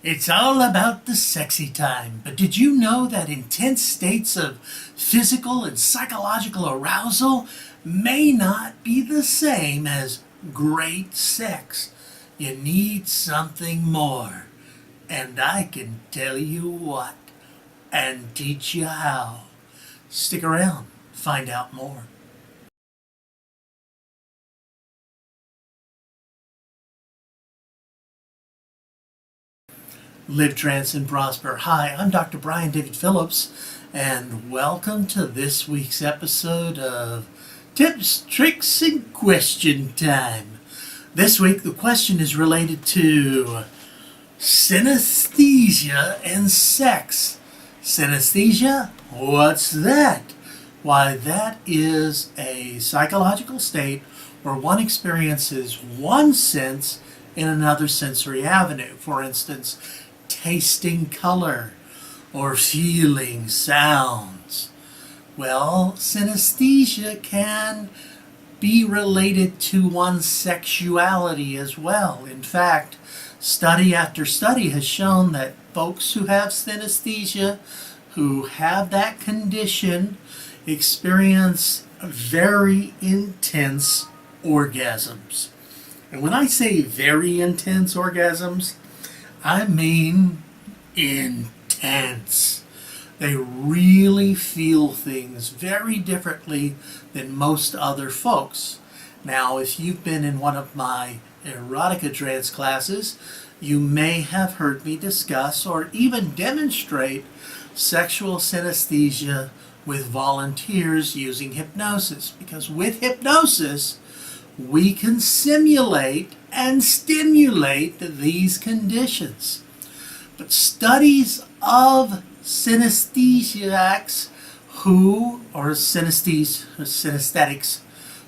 It's all about the sexy time, but did you know that intense states of physical and psychological arousal may not be the same as great sex? You need something more, and I can tell you what, and teach you how. Stick around, find out more. Live, trance, and prosper. Hi, I'm Dr. David Phillips, and welcome to this week's episode of Tips, Tricks, and Question Time. This week, the question is related to synesthesia and sex. Synesthesia? What's that? Why, that is a psychological state where one experiences one sense in another sensory avenue. For instance, tasting color or feeling sounds. Well, synesthesia can be related to one's sexuality as well. In fact, study after study has shown that folks who have synesthesia, who have that condition, experience very intense orgasms. And when I say very intense orgasms, I mean intense. They really feel things very differently than most other folks. Now, if you've been in one of my erotica trance classes, you may have heard me discuss or even demonstrate sexual synesthesia with volunteers using hypnosis. Because with hypnosis, we can simulate and stimulate these conditions. But studies of synesthesiacs synesthetics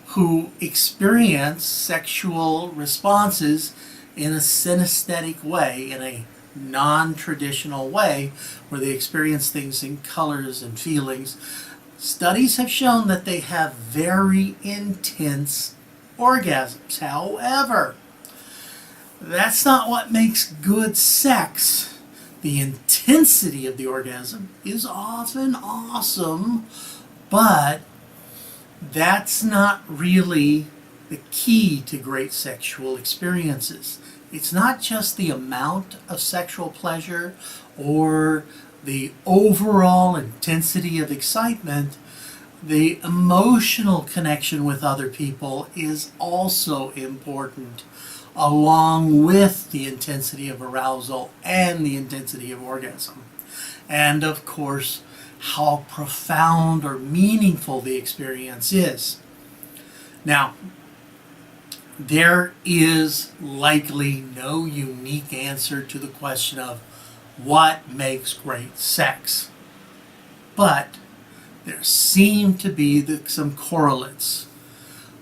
who experience sexual responses in a synesthetic way, in a non-traditional way, where they experience things in colors and feelings, studies have shown that they have very intense orgasms. However, that's not what makes good sex. The intensity of the orgasm is often awesome, but that's not really the key to great sexual experiences. It's not just the amount of sexual pleasure or the overall intensity of excitement. The emotional connection with other people is also important, along with the intensity of arousal and the intensity of orgasm. And of course, how profound or meaningful the experience is. Now, there is likely no unique answer to the question of what makes great sex. But there seem to be some correlates.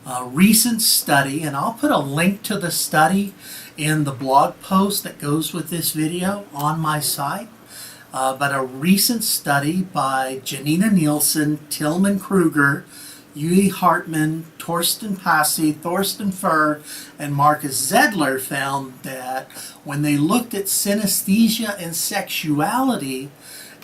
A recent study, and I'll put a link to the study in the blog post that goes with this video on my site, but a recent study by Janina Nielsen, Tillman Kruger, Yui Hartman, Torsten Passi, Thorsten Furr, and Marcus Zedler found that when they looked at synesthesia and sexuality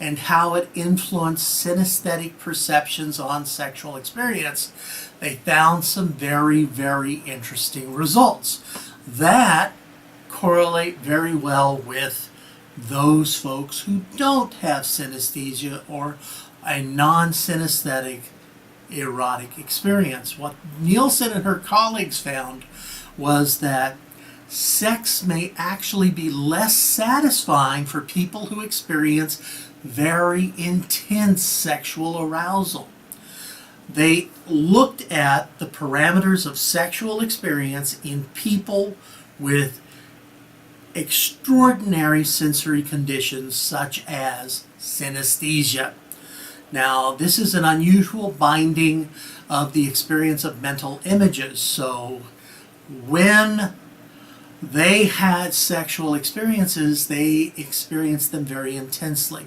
and how it influenced synesthetic perceptions on sexual experience, they found some very, very interesting results that correlate very well with those folks who don't have synesthesia or a non-synesthetic erotic experience. What Nielsen and her colleagues found was that sex may actually be less satisfying for people who experience very intense sexual arousal. They looked at the parameters of sexual experience in people with extraordinary sensory conditions such as synesthesia. Now, this is an unusual binding of the experience of mental images. So when they had sexual experiences, they experienced them very intensely.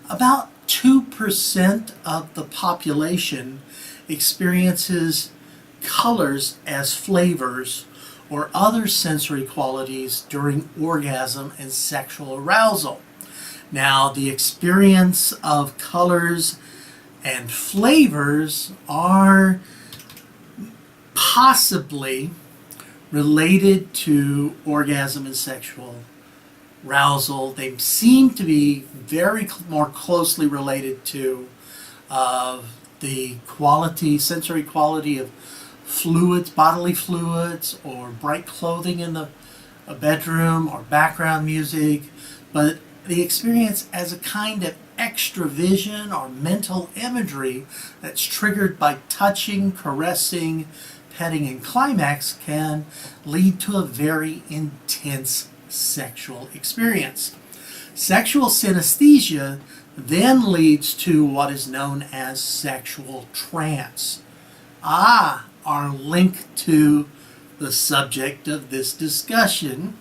About 2% of the population experiences colors as flavors or other sensory qualities during orgasm and sexual arousal. Now, the experience of colors and flavors are possibly related to orgasm and sexual arousal. They seem to be very more closely related to the quality, sensory quality of fluids, bodily fluids, or bright clothing in the bedroom, or background music, but the experience as a kind of extra vision or mental imagery that's triggered by touching, caressing, petting, and climax can lead to a very intense sexual experience. Sexual synesthesia then leads to what is known as sexual trance. Our link to the subject of this discussion,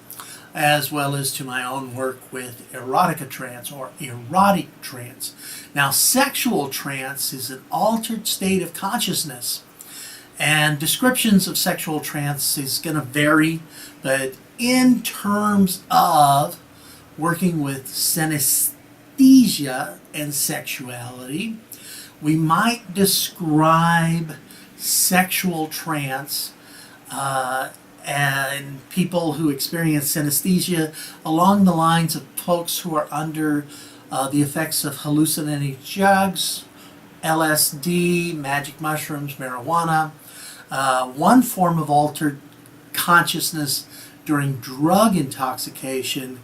as well as to my own work with erotica trance or erotic trance. Now, sexual trance is an altered state of consciousness, and descriptions of sexual trance is going to vary, but in terms of working with synesthesia and sexuality, we might describe sexual trance and people who experience synesthesia along the lines of folks who are under the effects of hallucinogenic drugs, LSD, magic mushrooms, marijuana. One form of altered consciousness during drug intoxication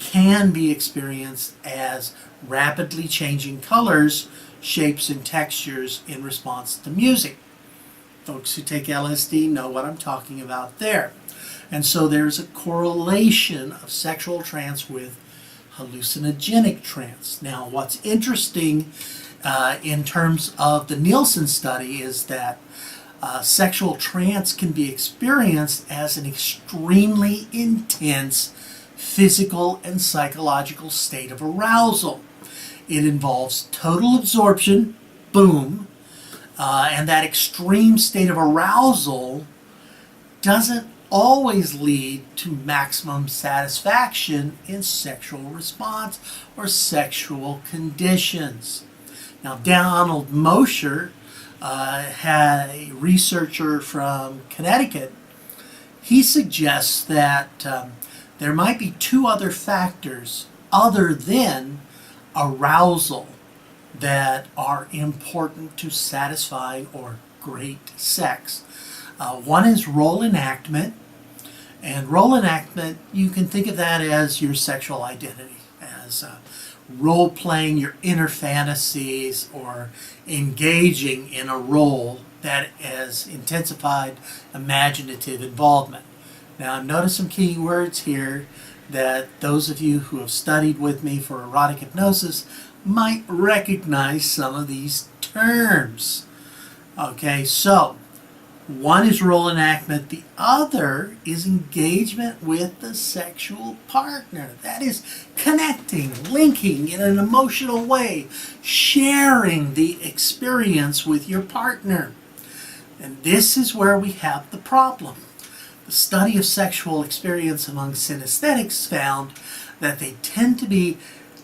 can be experienced as rapidly changing colors, shapes, and textures in response to music. Folks who take LSD know what I'm talking about there. And so there's a correlation of sexual trance with hallucinogenic trance. Now, what's interesting in terms of the Nielsen study is that sexual trance can be experienced as an extremely intense physical and psychological state of arousal. It involves total absorption, boom, and that extreme state of arousal doesn't always lead to maximum satisfaction in sexual response or sexual conditions. Now, Donald Mosher, a researcher from Connecticut, he suggests that there might be two other factors other than arousal that are important to satisfying or great sex. One is role enactment, and role enactment, you can think of that as your sexual identity, as role-playing your inner fantasies or engaging in a role that has intensified imaginative involvement. Now, notice some key words here that those of you who have studied with me for erotic hypnosis might recognize some of these terms. Okay, so one is role enactment, the other is engagement with the sexual partner. That is connecting, linking in an emotional way, sharing the experience with your partner. And this is where we have the problem. The study of sexual experience among synesthetics found that they tend to be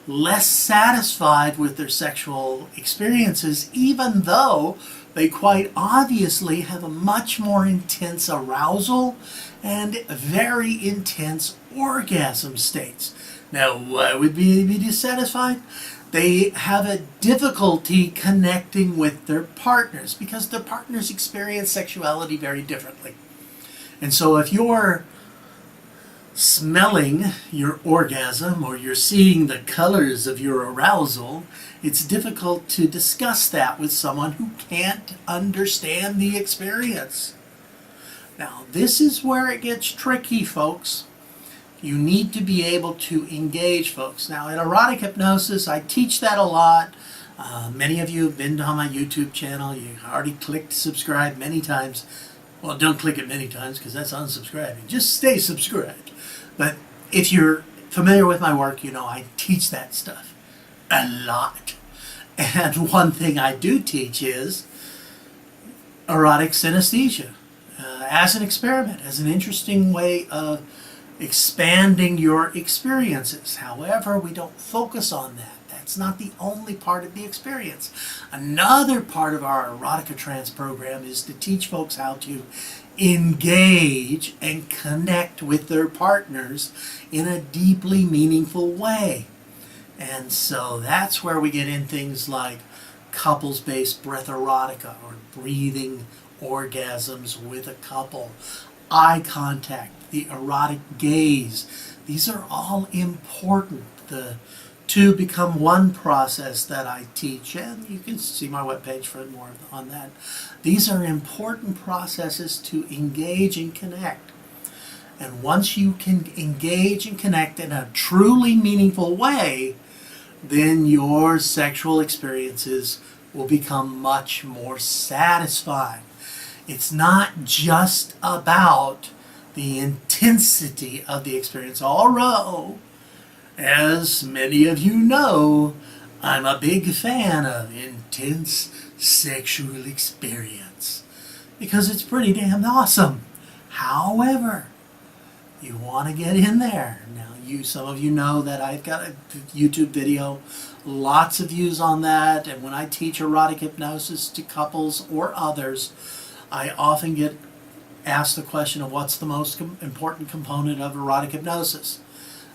less satisfied with their sexual experiences, even though they quite obviously have a much more intense arousal and very intense orgasm states. Now, why would they be dissatisfied? They have a difficulty connecting with their partners because their partners experience sexuality very differently. And so if you're smelling your orgasm or you're seeing the colors of your arousal, it's difficult to discuss that with someone who can't understand the experience. Now, this is where it gets tricky, folks. You need to be able to engage folks. Now, in erotic hypnosis, I teach that a lot. Many of you have been on my YouTube channel. You already clicked subscribe many times. Well, don't click it many times because that's unsubscribing. Just stay subscribed. But if you're familiar with my work, you know I teach that stuff a lot. And one thing I do teach is erotic synesthesia. as an experiment, as an interesting way of expanding your experiences. However, we don't focus on that. That's not the only part of the experience. Another part of our erotica trance program is to teach folks how to engage and connect with their partners in a deeply meaningful way. And so that's where we get in things like couples-based breath erotica, or breathing orgasms with a couple, eye contact, the erotic gaze. These are all important. The two become one process that I teach, and you can see my webpage for more on that. These are important processes to engage and connect. And once you can engage and connect in a truly meaningful way, then your sexual experiences will become much more satisfying. It's not just about the intensity of the experience, although, as many of you know, I'm a big fan of intense sexual experience because it's pretty damn awesome. However, you want to get in there. Now, some of you know that I've got a YouTube video, lots of views on that, and when I teach erotic hypnosis to couples or others, I often get asked the question of what's the most important component of erotic hypnosis.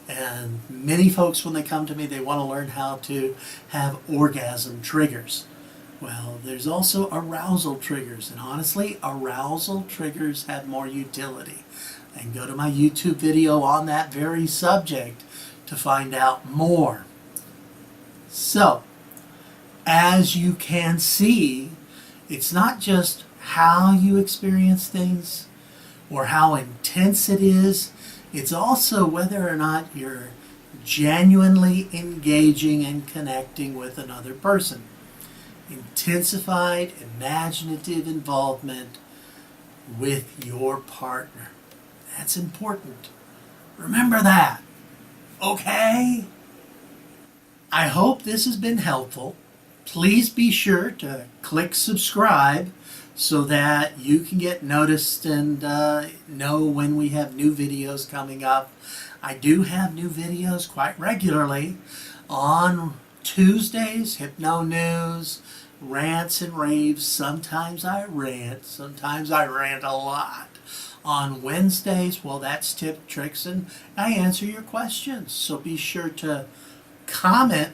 And many folks, when they come to me, they want to learn how to have orgasm triggers. Well, there's also arousal triggers, and honestly, arousal triggers have more utility. And go to my YouTube video on that very subject to find out more. So, as you can see, it's not just how you experience things or how intense it is. It's also whether or not you're genuinely engaging and connecting with another person. Intensified, imaginative involvement with your partner. That's important. Remember that. Okay? I hope this has been helpful. Please be sure to click subscribe so that you can get noticed and know when we have new videos coming up. I do have new videos quite regularly on Tuesdays, Hypno News, rants and raves. Sometimes I rant a lot. On Wednesdays, well, that's tip, tricks, and I answer your questions. So be sure to comment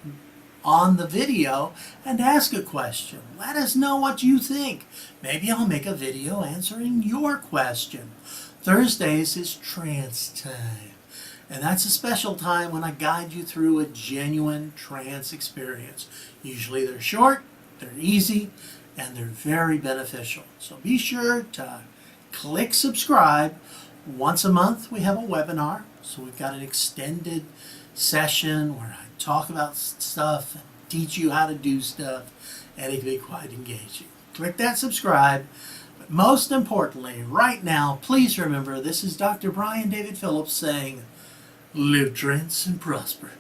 on the video and ask a question. Let us know what you think. Maybe I'll make a video answering your question. Thursdays is trance time. And that's a special time when I guide you through a genuine trance experience. Usually they're short, they're easy, and they're very beneficial. So be sure to click subscribe. Once a month we have a webinar. So we've got an extended session where I talk about stuff and teach you how to do stuff, and it can be quite engaging. Click that subscribe. But most importantly, right now, please remember, this is Dr. Brian David Phillips saying, live trance and prosper.